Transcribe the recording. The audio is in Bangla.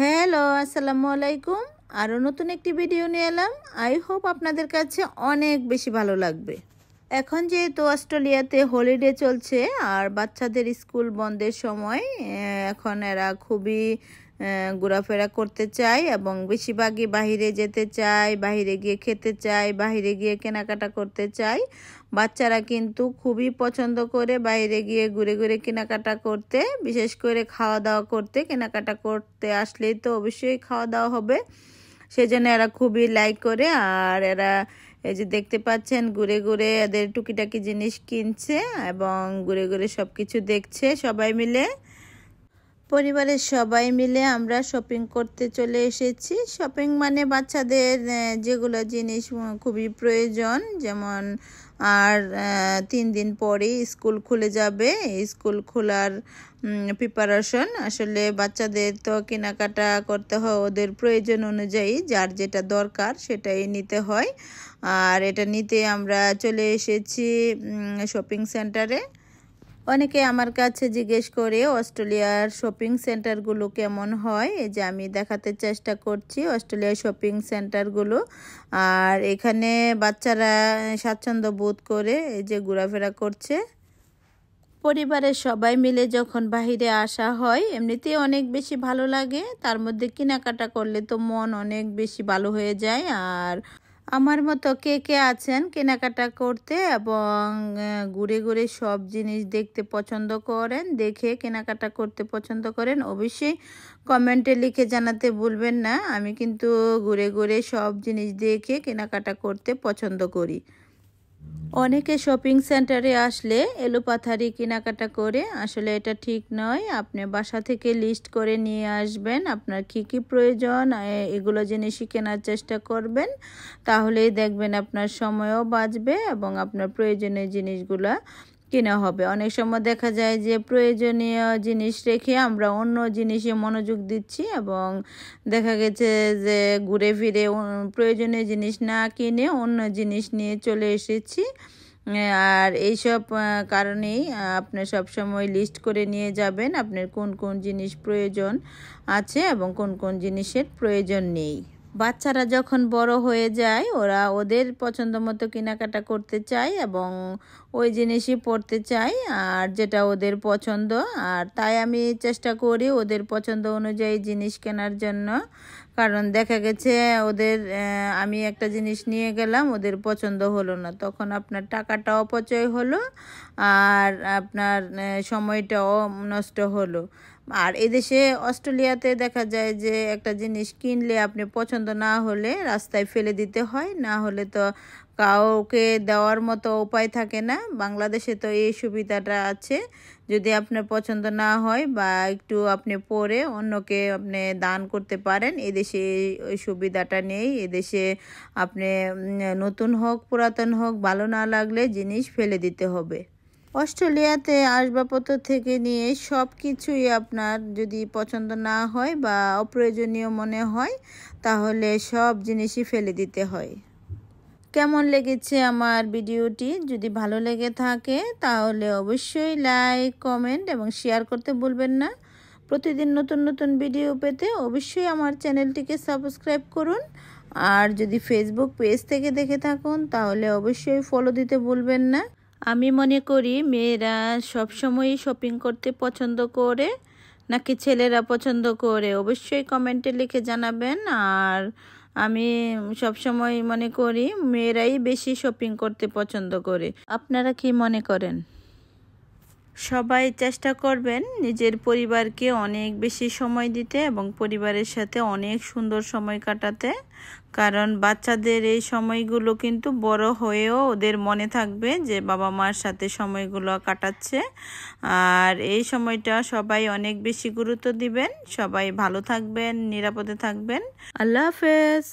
হ্যালো, আসসালামু আলাইকুম। আরও নতুন একটি ভিডিও নিয়ে এলাম। আই হোপ আপনাদের কাছে অনেক বেশি ভালো লাগবে। এখন যেহেতু অস্ট্রেলিয়াতে হলিডে চলছে আর বাচ্চাদের স্কুল বন্ধের সময়, এখন এরা খুবই ঘোরাফেরা করতে চায় এবং বেশিরভাগই বাহিরে যেতে চায়, বাহিরে গিয়ে খেতে চায়, বাহিরে গিয়ে কেনাকাটা করতে চায়। বাচ্চারা কিন্তু খুবই পছন্দ করে বাইরে গিয়ে ঘুরে ঘুরে কেনাকাটা করতে, বিশেষ করে খাওয়া দাওয়া করতে। কেনাকাটা করতে আসলেই তো অবশ্যই খাওয়া দাওয়া হবে, সেজন্য এরা খুবই লাইক করে। আর এরা এই যে দেখতে পাচ্ছেন ঘুরে ঘুরে এদের টুকিটাকি জিনিস কিনছে এবং ঘুরে ঘুরে সব কিছু দেখছে। সবাই মিলে, পরিবারের সবাই মিলে আমরা শপিং করতে চলে এসেছি। শপিং মানে বাচ্চাদের যেগুলো জিনিস খুবই প্রয়োজন, যেমন আর 3 দিন পরেই স্কুল খুলে যাবে। স্কুল খোলার প্রিপারেশন, আসলে বাচ্চাদের তো কেনাকাটা করতে হয় ওদের প্রয়োজন অনুযায়ী, যার যেটা দরকার সেটাই নিতে হয়। আর এটা নিতে আমরা চলে এসেছি শপিং সেন্টারে। অনেকে আমার কাছে জিজ্ঞেস করে অস্ট্রেলিয়ার শপিং সেন্টারগুলো কেমন হয়। এই যে আমি দেখাতে চেষ্টা করছি অস্ট্রেলিয়ার শপিং সেন্টারগুলো। আর এখানে বাচ্চারা স্বাচ্ছন্দ্য বোধ করে এই যে ঘোরাফেরা করছে। পরিবারের সবাই মিলে যখন বাহিরে আসা হয় এমনিতেই অনেক বেশি ভালো লাগে, তার মধ্যে কেনাকাটা করলে তো মন অনেক বেশি ভালো হয়ে যায়। আর আমার মতো কে কে আছেন কেনাকাটা করতে এবং ঘুরে ঘুরে সব জিনিস দেখতে পছন্দ করেন, দেখে কেনাকাটা করতে পছন্দ করেন, অবশ্যই কমেন্টে লিখে জানাতে ভুলবেন না। আমি কিন্তু ঘুরে ঘুরে সব জিনিস দেখে কেনাকাটা করতে পছন্দ করি। অনেকে শপিং সেন্টারে আসলে এলোপাথারি কেনাকাটা করে, আসলে এটা ঠিক নয়। আপনি বাসা থেকে লিস্ট করে নিয়ে আসবেন আপনার কি কি প্রয়োজন, এগুলো জিনিসই কেনার চেষ্টা করবেন। তাহলেই দেখবেন আপনার সময়ও বাঁচবে এবং আপনার প্রয়োজনীয় জিনিসগুলো কেনা হবে। অনেক সময় দেখা যায় যে প্রয়োজনীয় জিনিস রেখে আমরা অন্য জিনিসে মনোযোগ দিচ্ছি এবং দেখা গেছে যে ঘুরে ফিরে প্রয়োজনীয় জিনিস না কিনে অন্য জিনিস নিয়ে চলে এসেছি। আর এইসব কারণেই আপনি সবসময় লিস্ট করে নিয়ে যাবেন আপনার কোন কোন জিনিস প্রয়োজন আছে এবং কোন কোন জিনিসের প্রয়োজন নেই। বাচ্চারা যখন বড় হয়ে যায় ওরা ওদের পছন্দ মতো কেনাকাটা করতে চায় এবং ওই জিনিসই পড়তে চায় আর যেটা ওদের পছন্দ। আর তাই আমি চেষ্টা করি ওদের পছন্দ অনুযায়ী জিনিস কেনার জন্য, কারণ দেখা গেছে ওদের আমি একটা জিনিস নিয়ে গেলাম ওদের পছন্দ হলো না, তখন আপনার টাকাটা অপচয় হলো আর আপনার সময়টাও নষ্ট হলো। আর এদেশে অস্ট্রেলিয়াতে দেখা যায় যে একটা জিনিস কিনলে আপনি পছন্দ না হলে রাস্তায় ফেলে দিতে হয়, না হলে তো কাউকে দেওয়ার মতো উপায় থাকে না। বাংলাদেশে তো এই সুবিধাটা আছে, যদি আপনার পছন্দ না হয় বা একটু আপনি পরে অন্যকে আপনি দান করতে পারেন। এদেশে ওই সুবিধাটা নেই। এদেশে আপনি নতুন হোক পুরাতন হোক ভালো না লাগলে জিনিস ফেলে দিতে হবে। অস্ট্রেলিয়াতে আসবাবপত্র থেকে নিয়ে সব কিছুই আপনার যদি পছন্দ না হয় বা অপ্রয়োজনীয় মনে হয় তাহলে সব জিনিসই ফেলে দিতে হয়। কেমন লেগেছে আমার ভিডিওটি? যদি ভালো লেগে থাকে তাহলে অবশ্যই লাইক, কমেন্ট এবং শেয়ার করতে ভুলবেন না। প্রতিদিন নতুন নতুন ভিডিও পেতে অবশ্যই আমার চ্যানেলটিকে সাবস্ক্রাইব করুন। আর যদি ফেসবুক পেজ থেকে দেখে থাকুন তাহলে অবশ্যই ফলো দিতে ভুলবেন না। আমি মনে করি মেয়েরা সবসময়ই শপিং করতে পছন্দ করে নাকি ছেলেরা পছন্দ করে, অবশ্যই কমেন্টে লিখে জানাবেন। আর আমি সবসময় মনে করি মেয়েরাই বেশি শপিং করতে পছন্দ করে। আপনারা কি মনে করেন? সবাই চেষ্টা করবেন নিজের পরিবারকে অনেক বেশি সময় দিতে এবং পরিবারের সাথে অনেক সুন্দর সময় কাটাতে, কারণ বাচ্চাদের এই সময়গুলো কিন্তু বড় হয়েও ওদের মনে থাকবে যে বাবা মার সাথে সময়গুলো কাটাচ্ছে। আর এই সময়টা সবাই অনেক বেশি গুরুত্ব দিবেন। সবাই ভালো থাকবেন, নিরাপদে থাকবেন। আল্লাহ হাফেজ।